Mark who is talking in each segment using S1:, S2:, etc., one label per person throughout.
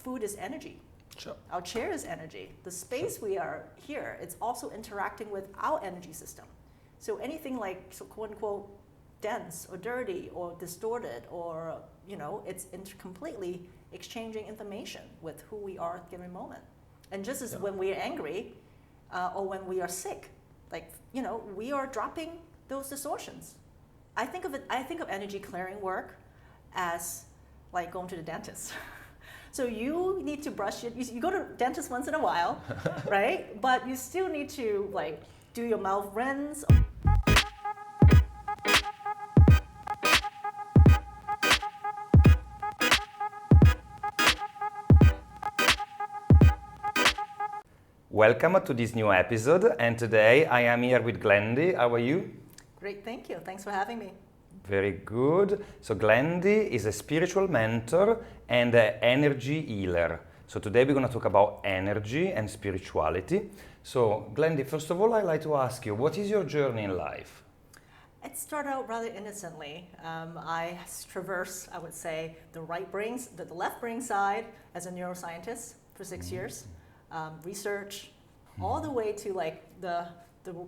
S1: food is energy.
S2: Sure.
S1: Our chair is energy. The space we are here, it's also interacting with our energy system. So anything like, so quote unquote, dense or dirty or distorted or, it's completely exchanging information with who we are at a given moment. And just as when we are angry or when we are sick, we are dropping those distortions. I think of energy clearing work as like going to the dentist. So you need to brush it. You go to the dentist once in a while, right? But you still need to do your mouth rinse.
S2: Welcome to this new episode, and today I am here with Glendy. How are you?
S1: Great, thank you. Thanks for having me.
S2: Very good. So Glendy is a spiritual mentor and an energy healer. So today we're going to talk about energy and spirituality. So Glendy, first of all, I'd like to ask you, what is your journey in life?
S1: It started out rather innocently. I traversed, I wowould say, the left brain side as a neuroscientist for 6 years. Research, all the way to the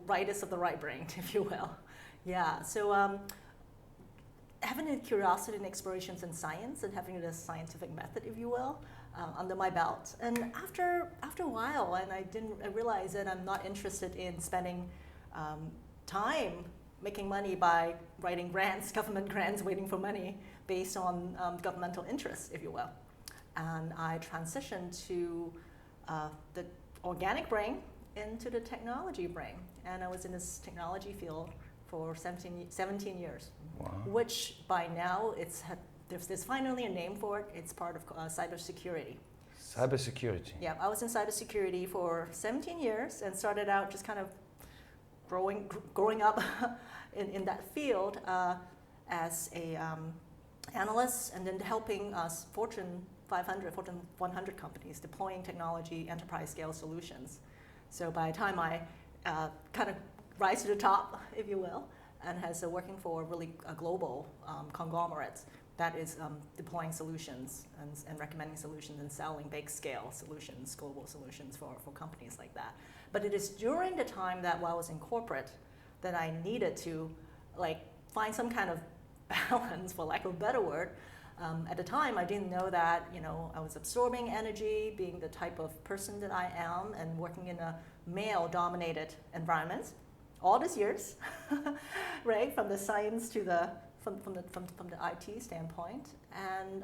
S1: rightest of the right brain, if you will. Yeah, so having a curiosity and explorations in science and having a scientific method, if you will, under my belt. And after a while, and I realized that I'm not interested in spending time making money by writing grants, government grants, waiting for money based on governmental interests, if you will. And I transitioned to the organic brain into the technology brain. And I was in this technology field for 17 years,
S2: Wow.
S1: which by now there's finally a name for it. It's part of cybersecurity.
S2: Cybersecurity.
S1: Yeah, I was in cybersecurity for 17 years and started out just kind of growing up in that field as a analyst, and then helping Fortune 500, Fortune 100 companies deploying technology enterprise scale solutions. So by the time I kind of rise to the top, if you will, and has working for really a global conglomerate that is deploying solutions and recommending solutions and selling big scale solutions, global solutions for companies like that. But it is during the time that while I was in corporate that I needed to find some kind of balance, for lack of a better word. At the time, I didn't know that, I was absorbing energy, being the type of person that I am, and working in a male-dominated environment all these years, right? From the science to from the IT standpoint, and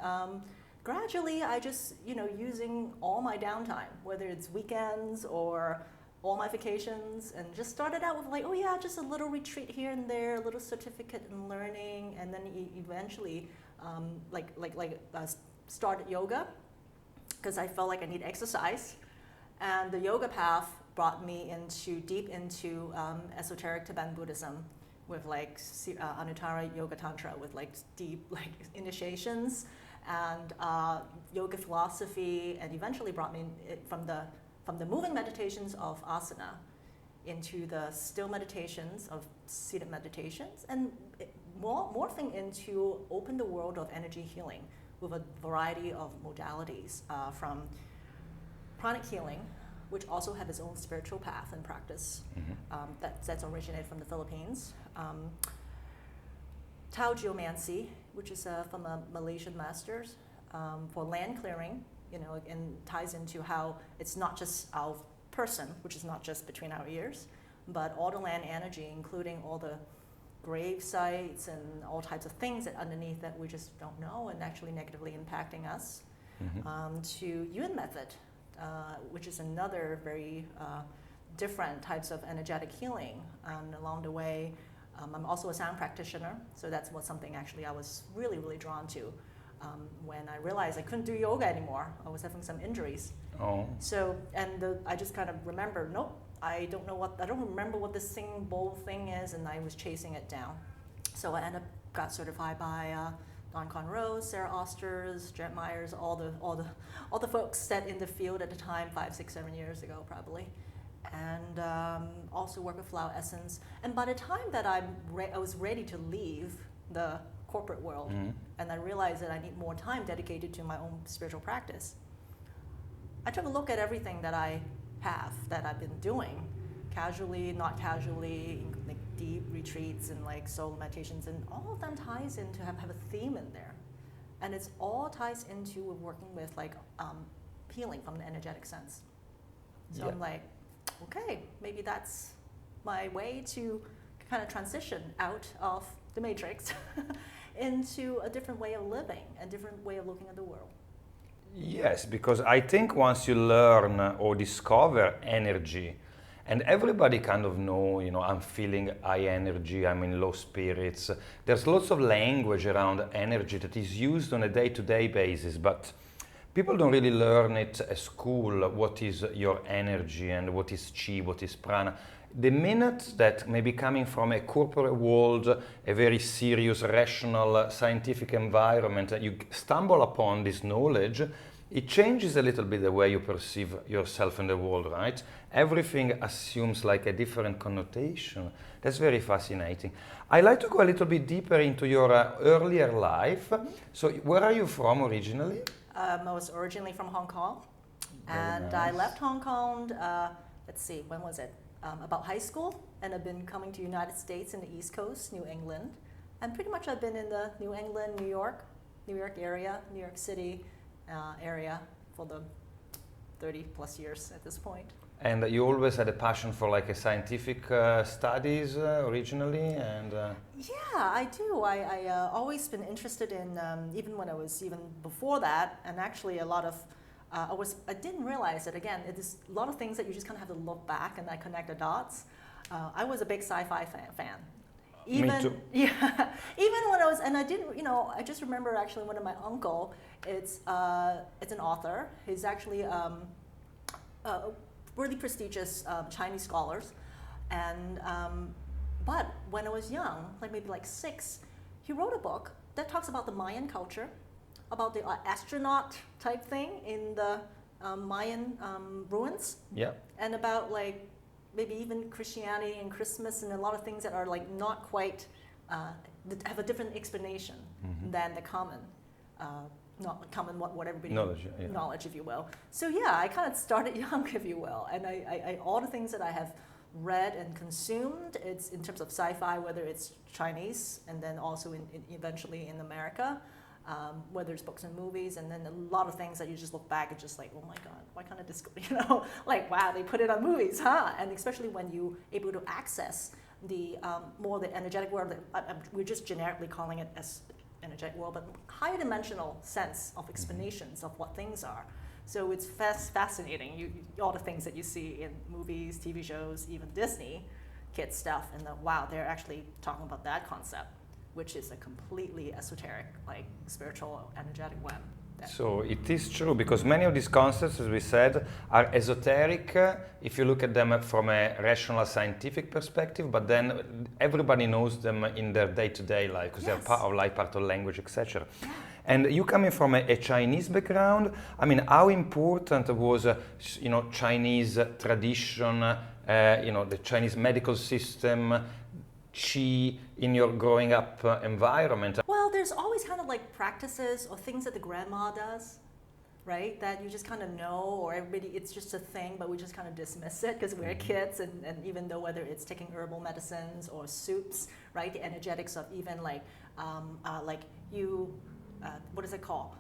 S1: gradually, I just, using all my downtime, whether it's weekends or all my vacations, and just started out with just a little retreat here and there, a little certificate in learning, and then eventually. Started yoga because I felt like I need exercise, and the yoga path brought me deep into esoteric Tibetan Buddhism with Anuttara Yoga Tantra with deep initiations and yoga philosophy, and eventually brought me from the moving meditations of asana into the still meditations of seated meditations, and morphing into open the world of energy healing with a variety of modalities, from pranic healing, which also have its own spiritual path and practice. That's originated from the Philippines. Tao geomancy, which is from a Malaysian masters for land clearing, and ties into how it's not just our person, which is not just between our ears, but all the land energy, including all the grave sites and all types of things that underneath that we just don't know and actually negatively impacting us. To Yuen method, which is another very different types of energetic healing. And along the way, I'm also a sound practitioner, so that's something actually I was really, really drawn to when I realized I couldn't do yoga anymore. I was having some injuries.
S2: Oh.
S1: So, I just kind of remember, nope, I don't remember what this bowl thing is, and I was chasing it down. So I got certified by Don Conrose, Sarah Osters, Jet Myers, all the folks that in the field at the time, 5, 6, 7 years ago probably, and also work with Flower Essence. And by the time that I was ready to leave the corporate world, and I realized that I need more time dedicated to my own spiritual practice, I took a look at everything that I have, that I've been doing, casually, not casually, like deep retreats and like soul meditations, and all of them ties into have a theme in there. And it's all ties into working with like healing from the energetic sense. So
S2: Yeah.
S1: I'm like, okay, maybe that's my way to kind of transition out of the matrix into a different way of living, a different way of looking at the world.
S2: Yes, because I think once you learn or discover energy, and everybody kind of know, I'm feeling high energy, I'm in low spirits. There's lots of language around energy that is used on a day-to-day basis, but people don't really learn it at school, what is your energy and what is chi, what is prana. The minute that maybe coming from a corporate world, a very serious, rational, scientific environment, you stumble upon this knowledge, it changes a little bit the way you perceive yourself in the world, right? Everything assumes like a different connotation. That's very fascinating. I like to go a little bit deeper into your earlier life. So where are you from originally?
S1: I was originally from Hong Kong,
S2: Very
S1: and
S2: nice.
S1: I left Hong Kong, let's see, when was it? About high school, and I've been coming to United States in the East Coast, New England, and pretty much I've been in the New England, New York area, New York City area for the 30 plus years at this point.
S2: And you always had a passion for like a scientific studies originally, and
S1: Yeah, I do. I always been interested in, even when I was even before that, and actually a lot of, I didn't realize that again, it is a lot of things that you just kind of have to look back and I connect the dots. I was a big sci-fi fan. Even,
S2: Me too.
S1: Yeah, even when I was, and I didn't, I just remember actually one of my uncle, it's an author. He's actually really prestigious Chinese scholars, and but when I was young, like maybe like 6, he wrote a book that talks about the Mayan culture, about the astronaut type thing in the Mayan ruins,
S2: yeah.
S1: and about like maybe even Christianity and Christmas and a lot of things that are like not quite that have a different explanation than the common. Not common what everybody knowledge, if you will. So yeah, I kind of started young, if you will, and I all the things that I have read and consumed, it's in terms of sci-fi, whether it's Chinese and then also eventually in America, whether it's books and movies, and then a lot of things that you just look back and just like, oh my God, why can't I just, like wow, they put it on movies, huh? And especially when you able to access the more the energetic world, we're just generically calling it as energetic world, but higher dimensional sense of explanations of what things are. So it's fascinating, all the things that you see in movies, TV shows, even Disney kids stuff, and wow, they're actually talking about that concept, which is a completely esoteric, like spiritual, energetic web.
S2: So it is true, because many of these concepts, as we said, are esoteric if you look at them from a rational scientific perspective, but then everybody knows them in their day-to-day life because they're part of language, etc. Yeah. And you coming from a Chinese background, I mean, how important was Chinese tradition, the Chinese medical system, Qi in your growing up environment?
S1: Well, there's always kind of like practices or things that the grandma does, right? That you just kind of know, or everybody, it's just a thing, but we just kind of dismiss it because we're kids, and even though whether it's taking herbal medicines or soups, right? The energetics of even like what is it called?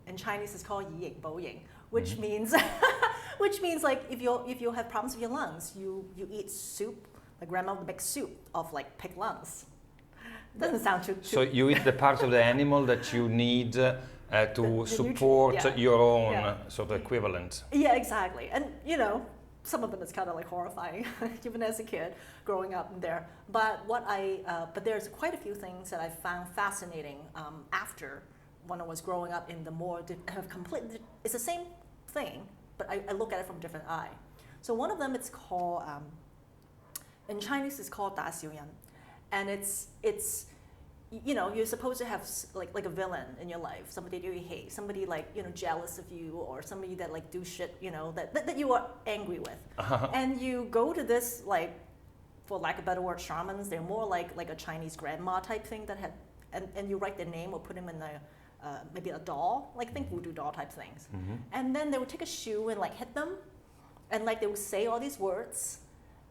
S1: In Chinese, it's called yi ying bo ying, which means like if you have problems with your lungs, you eat soup. My grandma would make soup of like pig lungs. Doesn't sound too.
S2: So you eat the parts of the animal that you need to support your own sort of equivalent.
S1: Yeah, exactly. And some of them is kind of like horrifying, even as a kid growing up there. But but there's quite a few things that I found fascinating after when I was growing up in the more it's the same thing, but I look at it from a different eye. So one of them, it's called. In Chinese, it's called Da Xiu Yan, and it's you're supposed to have like a villain in your life, somebody that you hate, somebody like jealous of you, or somebody that like do shit that you are angry with, and you go to this, like, for lack of a better word, shamans. They're more like a Chinese grandma type thing that had, and you write their name or put them in maybe a doll, like think voodoo doll type things.
S2: Mm-hmm.
S1: And then they would take a shoe and like hit them, and like they would say all these words.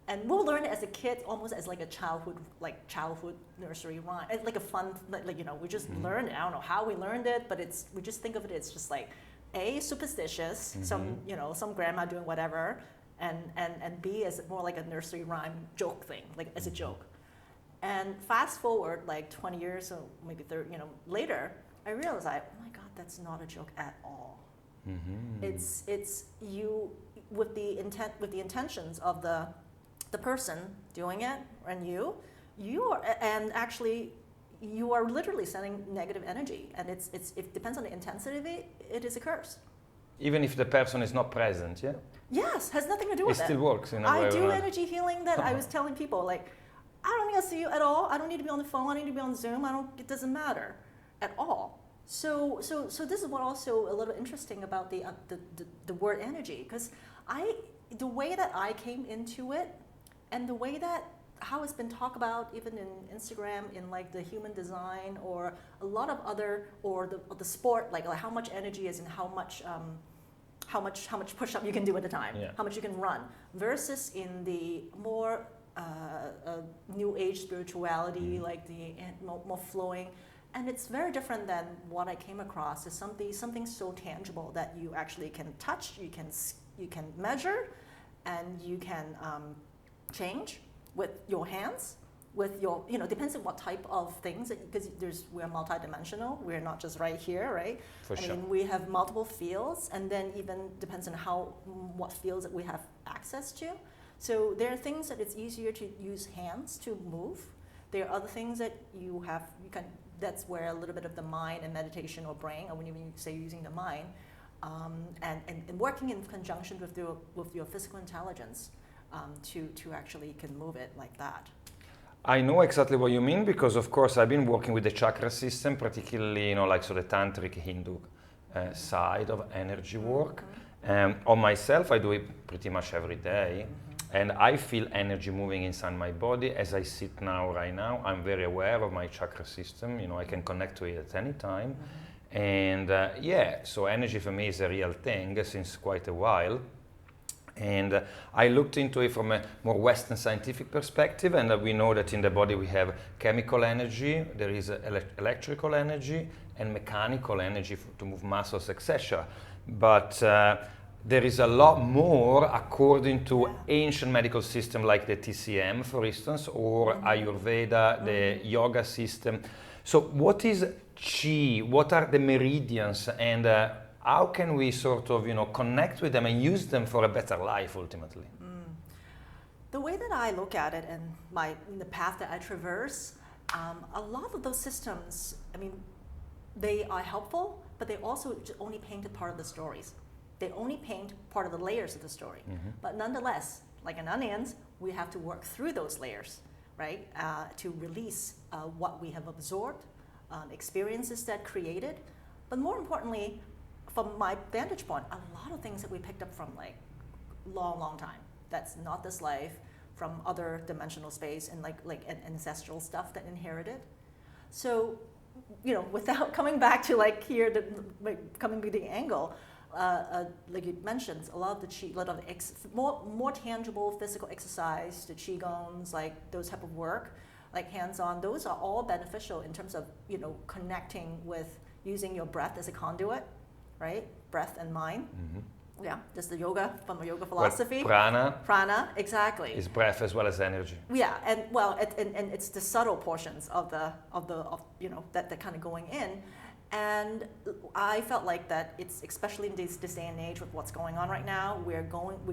S1: And we'll learn it as a kid, almost as like a childhood nursery rhyme. It's like a fun, like you know, we just learned it. I don't know how we learned it, but we just think of it as just like A, superstitious, some grandma doing whatever, and B, as more like a nursery rhyme joke thing, like as a joke. And fast forward like 20 years or maybe 30, later, I realized oh my God, that's not a joke at all. Mm-hmm. It's you with the intentions of the person doing it and you are literally sending negative energy, and it depends on the intensity of it. It is a curse.
S2: Even if the person is not present, yeah?
S1: Yes, has nothing to do with it.
S2: It still works in a way.
S1: I do energy healing that I was telling people, like, I don't need to see you at all. I don't need to be on the phone. I don't need to be on Zoom. It doesn't matter at all. So this is what also a little interesting about the word energy, because the way that I came into it, and the way that how it's been talked about even in Instagram, in like the human design, or a lot of other, or the sport, like how much energy is and how much push-up you can do at a time, how much you can run, versus in the more new age spirituality, like the more flowing. And it's very different than what I came across. It's something so tangible that you actually can touch, you can measure, and you can change with your hands, with your, depends on what type of things, because we're multidimensional. We're not just right here, right?
S2: For sure.
S1: We have multiple fields, and then even depends on what fields that we have access to. So there are things that it's easier to use hands to move. There are other things that that's where a little bit of the mind and meditation or brain, or when you say using the mind, and working in conjunction with your physical intelligence, to actually can move it like that.
S2: I know exactly what you mean, because of course I've been working with the chakra system, particularly the tantric Hindu side of energy work. On myself, I do it pretty much every day, and I feel energy moving inside my body as I sit right now. I'm very aware of my chakra system. I can connect to it at any time, and so energy for me is a real thing since quite a while. And I looked into it from a more Western scientific perspective, and we know that in the body we have chemical energy, there is electrical energy, and mechanical energy to move muscles, etc. But there is a lot more according to ancient medical system like the TCM, for instance, or Ayurveda, the yoga system. So what is Qi? What are the meridians? And how can we sort of, connect with them and use them for a better life ultimately?
S1: The way that I look at it and the path that I traverse, a lot of those systems, they are helpful, but they also only paint a part of the stories. They only paint part of the layers of the story. But nonetheless, like an onions, we have to work through those layers, right? To release what we have absorbed, experiences that created, but more importantly, from my vantage point, a lot of things that we picked up from like long time. That's not this life, from other dimensional space and like ancestral stuff that inherited. So, without coming back to like here, coming to the angle, like you mentioned, a lot of the qi, a lot of more tangible physical exercise, the qigongs, like those type of work, like hands-on, those are all beneficial in terms of connecting with using your breath as a conduit. Right? Breath and mind. Yeah, just the yoga, from a yoga philosophy.
S2: Well,
S1: prana, exactly.
S2: Is breath as well as energy.
S1: Yeah, and it's the subtle portions of that kind of going in. And I felt like that it's, especially in this day and age with what's going on right now, we're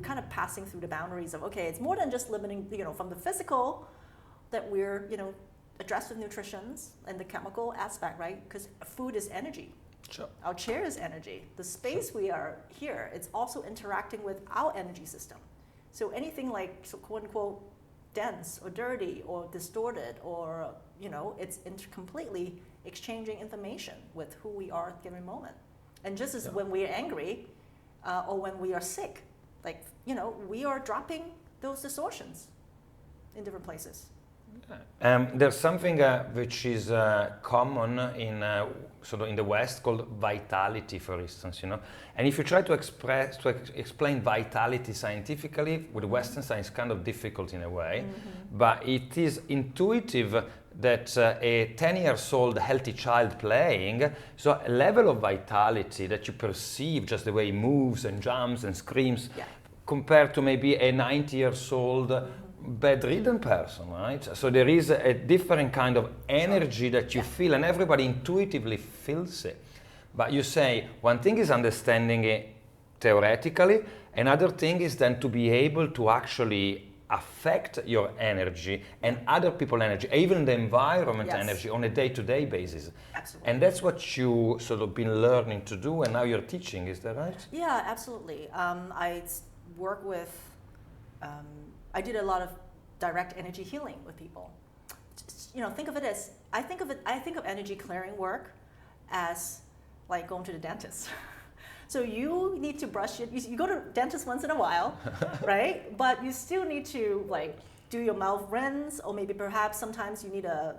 S1: kind of passing through the boundaries of, okay, it's more than just limiting, from the physical that we're, addressed with nutrition and the chemical aspect, right? Because food is energy.
S2: Sure.
S1: Our chair is energy. The space we are here, it's also interacting with our energy system. So anything like, quote unquote, dense or dirty or distorted or, it's completely exchanging information with who we are at a given moment. And just as when we are angry or when we are sick, like, we are dropping those distortions in different places.
S2: There's something which is common in sort of in the West called vitality, for instance, you know. And if you try to explain vitality scientifically with Western science, it's kind of difficult in a way. But it is intuitive that a 10 years old healthy child playing, so a level of vitality that you perceive just the way he moves and jumps and screams, compared to maybe a 90 years old bedridden person, right? So there is a different kind of energy that you feel, and everybody intuitively feels it. But you say, one thing is understanding it theoretically, another thing is then to be able to actually affect your energy and other people's energy, even the environment energy on a day-to-day basis.
S1: Absolutely.
S2: And that's what you sort of been learning to do, and now you're teaching, is that right?
S1: Yeah, absolutely. I work with I did a lot of direct energy healing with people. Just, you know, think of it as I think of energy clearing work as like going to the dentist. So you need to brush it. You go to dentist once in a while, right? But you still need to like do your mouth rinse, or maybe perhaps sometimes you need a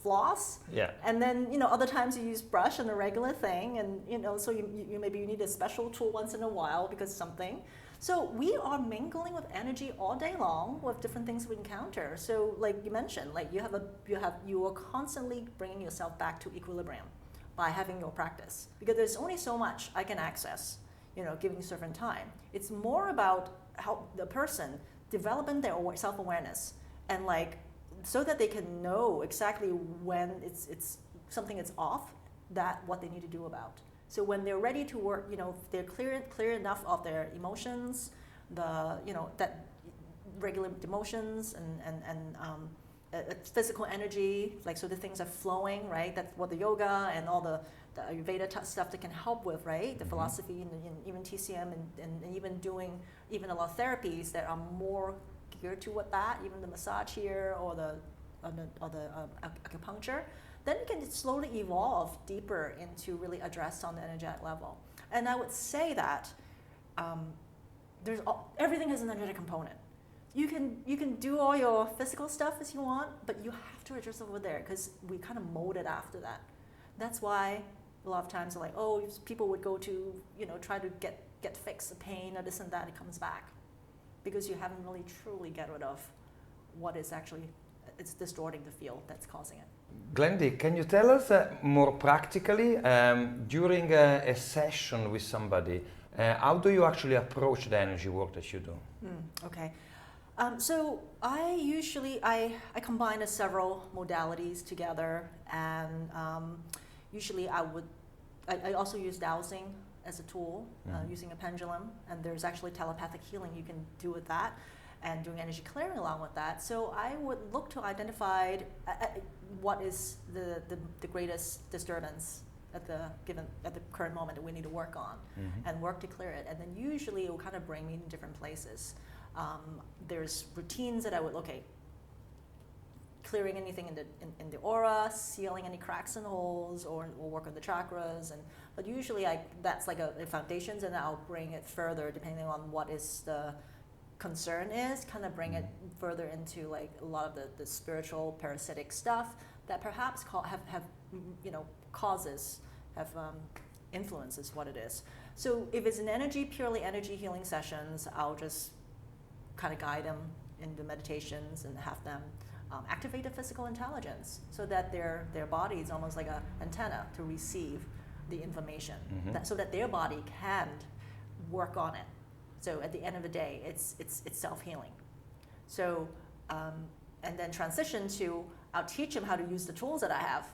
S1: floss.
S2: Yeah.
S1: And then, you know, other times you use brush and a regular thing, and you know, so you maybe you need a special tool once in a while because something. So we are mingling with energy all day long with different things we encounter. So like you mentioned, like you are constantly bringing yourself back to equilibrium by having your practice, because there's only so much I can access, you know, given a certain time. It's more about how the person developing their self-awareness, and like so that they can know exactly when it's something that's off, that what they need to do about. So when they're ready to work, you know, they're clear enough of their emotions, that regular emotions and physical energy, like so the things are flowing, right? That's what the yoga and all the Ayurveda stuff that can help with, right? The philosophy and even TCM and even doing even a lot of therapies that are more geared to what that, even the massage here or the acupuncture. Then you can slowly evolve deeper into really address on the energetic level. And I would say that everything has an energetic component. You can do all your physical stuff as you want, but you have to address over there because we kind of mold it after that. That's why a lot of times like, oh, people would go to, you know, try to get fixed the pain or this and that, it comes back. Because you haven't really truly get rid of what is actually, it's distorting the field that's causing it.
S2: Glendy, can you tell us more practically, during a session with somebody, how do you actually approach the energy work that you do?
S1: Okay. So I usually, I combine several modalities together, and usually I also use dowsing as a tool, using a pendulum, and there's actually telepathic healing you can do with that, and doing energy clearing along with that. So I would look to identify what is the greatest disturbance at the current moment that we need to work on, and work to clear it. And then usually it will kind of bring me in different places. There's routines that I would clearing anything in the aura, sealing any cracks and holes, or work on the chakras. But usually that's like a foundations, and I'll bring it further depending on what is the concern is, kind of bring it further into like a lot of the spiritual parasitic stuff that perhaps have you know, causes, have influences what it is. So if it's purely energy healing sessions, I'll just kind of guide them in the meditations and have them activate the physical intelligence so that their body is almost like an antenna to receive the information, so that their body can work on it. So at the end of the day, it's self-healing. So and then transition to, I'll teach them how to use the tools that I have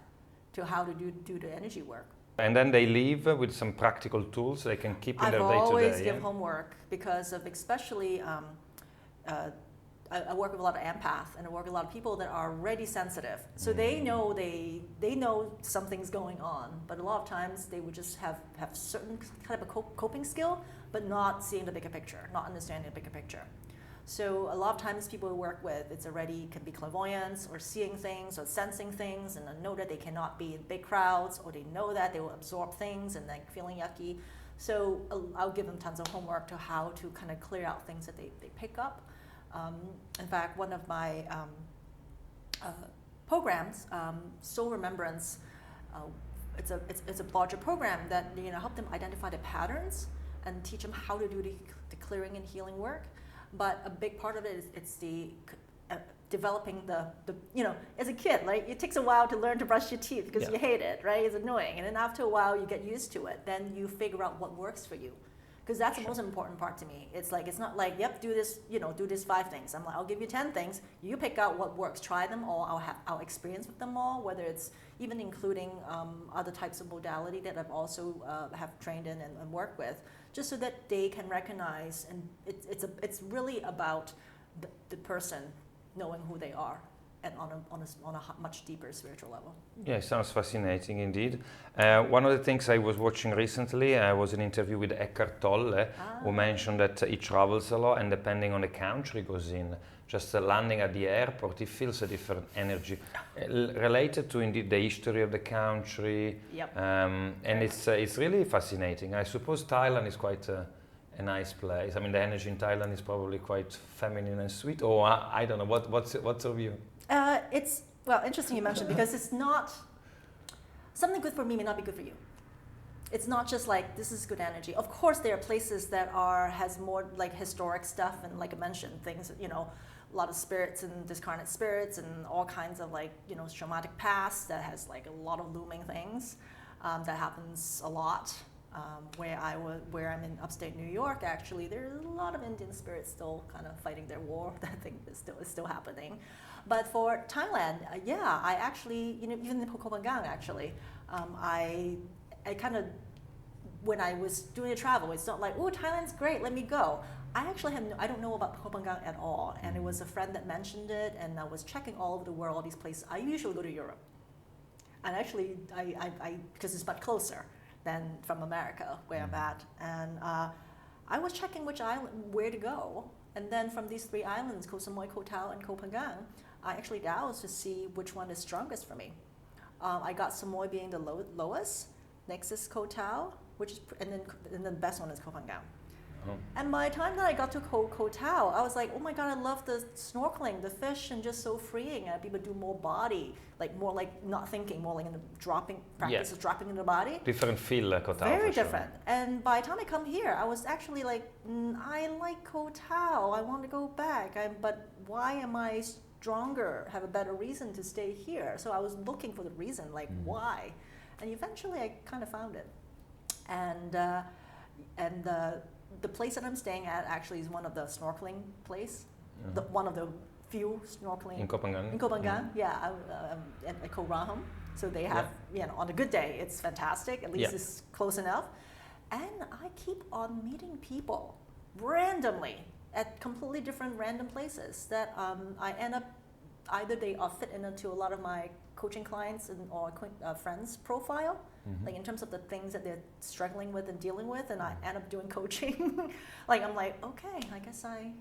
S1: to how to do the energy work. And
S2: then they leave with some practical tools they can keep in their day-to-day.
S1: I've always give homework because of especially I work with a lot of empaths, and I work with a lot of people that are already sensitive. So they know something's going on, but a lot of times they would just have certain kind of a coping skill, but not seeing the bigger picture, not understanding the bigger picture. So a lot of times people we work with, it's already can be clairvoyance or seeing things or sensing things, and they know that they cannot be in big crowds, or they know that they will absorb things and then feeling yucky. So I'll give them tons of homework to how to kind of clear out things that they pick up. In fact, one of my programs, Soul Remembrance. It's a larger program that help them identify the patterns and teach them how to do the clearing and healing work. But a big part of it is it's the developing the as a kid, right? It takes a while to learn to brush your teeth because you hate it, right? It's annoying, and then after a while you get used to it. Then you figure out what works for you. Because that's the most important part to me. It's like, it's not like, yep, do this, do these 5 things. I'm like, I'll give you 10 things. You pick out what works. Try them all. I'll experience with them all, whether it's even including other types of modality that I've also have trained in and worked with, just so that they can recognize. And it's really about the person knowing who they are, and on a much deeper spiritual level.
S2: Yeah, it sounds fascinating indeed. One of the things I was watching recently was an interview with Eckhart Tolle, who mentioned that he travels a lot, and depending on the country he goes in, just landing at the airport, he feels a different energy related to indeed the history of the country.
S1: Yep.
S2: And it's really fascinating. I suppose Thailand is quite a nice place. I mean, the energy in Thailand is probably quite feminine and sweet. Or I don't know. What's your view?
S1: It's interesting you mentioned, because it's not something good for me may not be good for you. It's not just like this is good energy. Of course, there are places that has more like historic stuff, and like I mentioned, things a lot of spirits and discarnate spirits and all kinds of like shamanic past that has like a lot of looming things that happens a lot. Where I'm in upstate New York, actually, there's a lot of Indian spirits still kind of fighting their war. That thing is still happening. But for Thailand, I actually, even in kohphangan, actually, I kind of, when I was doing the travel, it's not like, oh, Thailand's great, let me go. I actually I don't know about kohphangan at all, and it was a friend that mentioned it, and I was checking all over the world, all these places. I usually go to Europe, and actually, I because it's much closer than from America, where I'm at. And I was checking which island, where to go. And then from these 3 islands, Koh Samui, Koh Tao, and kohphangan, I actually dowsed to see which one is strongest for me. I got Samui being the lowest, next is Koh Tao, and then the best one is kohphangan. Oh. And by the time that I got to Koh Tao, I was like, oh my God, I love the snorkeling, the fish, and just so freeing. And people do more body, like more like not thinking, more like in the practice of dropping in the body.
S2: Different feel, Koh Tao.
S1: Very different. Sure. And by the time I come here, I was actually like, I like Koh Tao. I want to go back. But why am I stronger? Have a better reason to stay here? So I was looking for the reason, like why? And eventually I kind of found it. And the place that I'm staying at actually is one of the snorkeling place, one of the few snorkeling
S2: in kohphangan.
S1: In kohphangan, at Koh Raham. So they have, on a good day, it's fantastic. At least it's close enough. And I keep on meeting people randomly at completely different random places that I end up either they are fit into a lot of my coaching clients or friends' profile, like in terms of the things that they're struggling with and dealing with, and I end up doing coaching. I'm like, okay, I guess I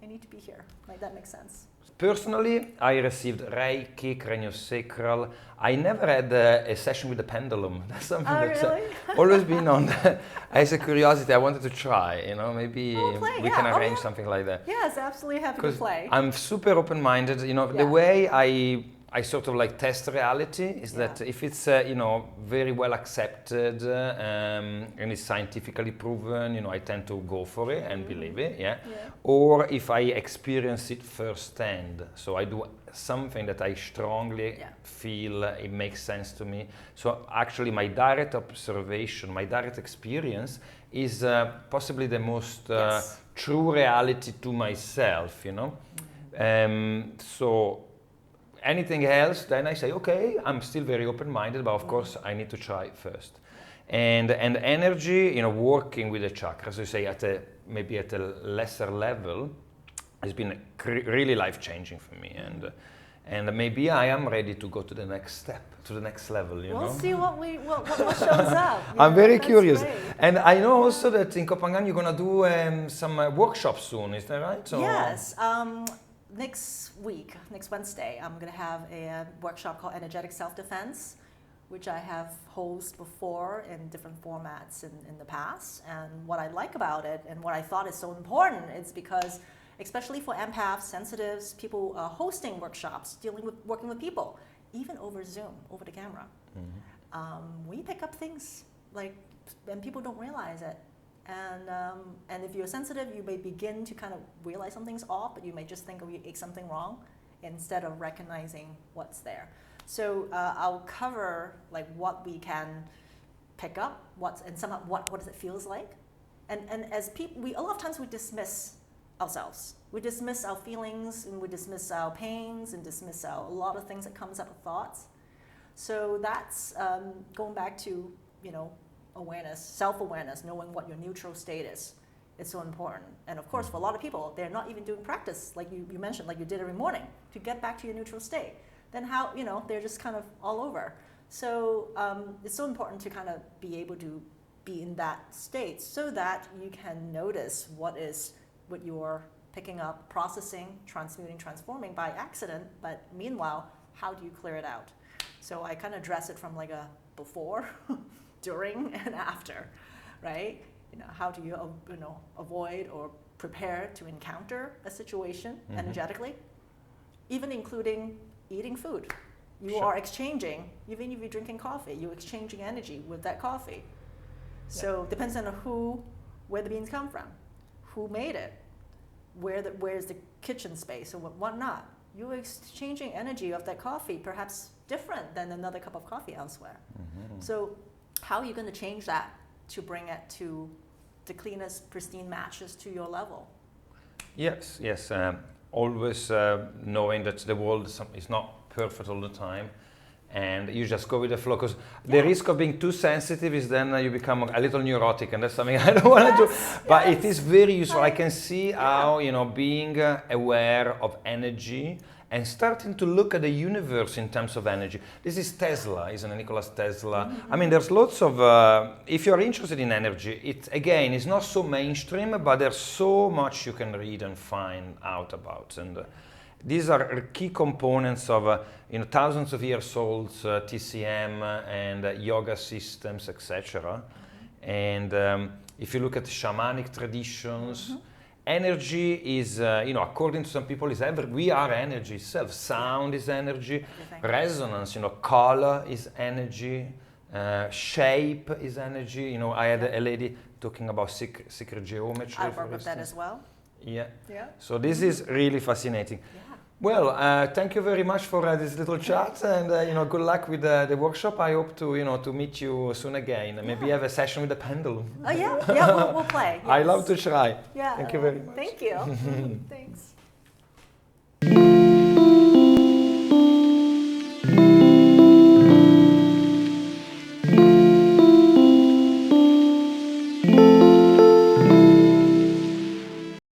S1: need to be here. Like, that makes sense.
S2: Personally, I received Reiki, craniosacral. I never had a session with the pendulum. That's something that's
S1: really?
S2: Always been on as a curiosity. I wanted to try, maybe we can arrange something like that.
S1: Yes, absolutely happy to play.
S2: I'm super open-minded. The way I sort of like test reality is that if it's very well accepted and it's scientifically proven, I tend to go for it and believe it, Or if I experience it firsthand, so I do something that I strongly feel it makes sense to me. So actually my direct observation, my direct experience is possibly the most true reality to myself, So anything else, then I say, okay, I'm still very open-minded, but of course I need to try first. And energy, working with the chakras, you say maybe at a lesser level, has been really life-changing for me. And maybe I am ready to go to the next step, to the next level.
S1: We'll see what shows up.
S2: I'm very curious.
S1: Great.
S2: And I know also that in kohphangan you're gonna do some workshops soon. Is that right? So
S1: yes. Next week, next Wednesday, I'm going to have a workshop called Energetic Self-Defense, which I have hosted before in different formats in the past. And what I like about it and what I thought is so important is because especially for empaths, sensitives, people hosting workshops, working with people, even over Zoom, over the camera. We pick up things and people don't realize it. And if you're sensitive, you may begin to kind of realize something's off, but you may just think you ate something wrong instead of recognizing what's there. So I'll cover what we can pick up, what does it feels like, and as people, a lot of times we dismiss ourselves, we dismiss our feelings, and we dismiss our pains, and dismiss a lot of things that comes up with thoughts. So that's going back to awareness, self-awareness, knowing what your neutral state is. It's so important. And of course, for a lot of people, they're not even doing practice, like you mentioned, like you did every morning, to get back to your neutral state. Then how, they're just kind of all over. So it's so important to kind of be able to be in that state so that you can notice what you're picking up, processing, transmuting, transforming by accident, but meanwhile, how do you clear it out? So I kind of address it from a before, during, and after, right? How do you avoid or prepare to encounter a situation energetically, even including eating food. You are exchanging, even if you're drinking coffee, you're exchanging energy with that coffee. So depends on where the beans come from, who made it, where's the kitchen space, or whatnot. You're exchanging energy of that coffee, perhaps different than another cup of coffee elsewhere. So how are you going to change that to bring it to the cleanest, pristine matches to your level?
S2: Yes. Always knowing that the world is not perfect all the time, and you just go with the flow, because the risk of being too sensitive is then you become a little neurotic, and that's something I don't want to do. But it is very useful. I can see how being aware of energy and starting to look at the universe in terms of energy. This is Tesla, isn't it? Nikola Tesla. I mean, there's lots of, if you're interested in energy, it's not so mainstream, but there's so much you can read and find out about. And these are key components of thousands of years old TCM and yoga systems, etc. And if you look at shamanic traditions, energy is, according to some people, we are energy itself. Sound is energy. Resonance, color is energy. Shape is energy. I had a lady talking about secret geometry.
S1: I work with that as well.
S2: Yeah. So this is really fascinating. Well, thank you very much for this little chat, and good luck with the workshop. I hope to meet you soon again. Maybe have a session with the pendulum.
S1: Oh yeah, we'll play. Yes.
S2: I love to try.
S1: Yeah.
S2: Thank you very much.
S1: Thank you. Thanks.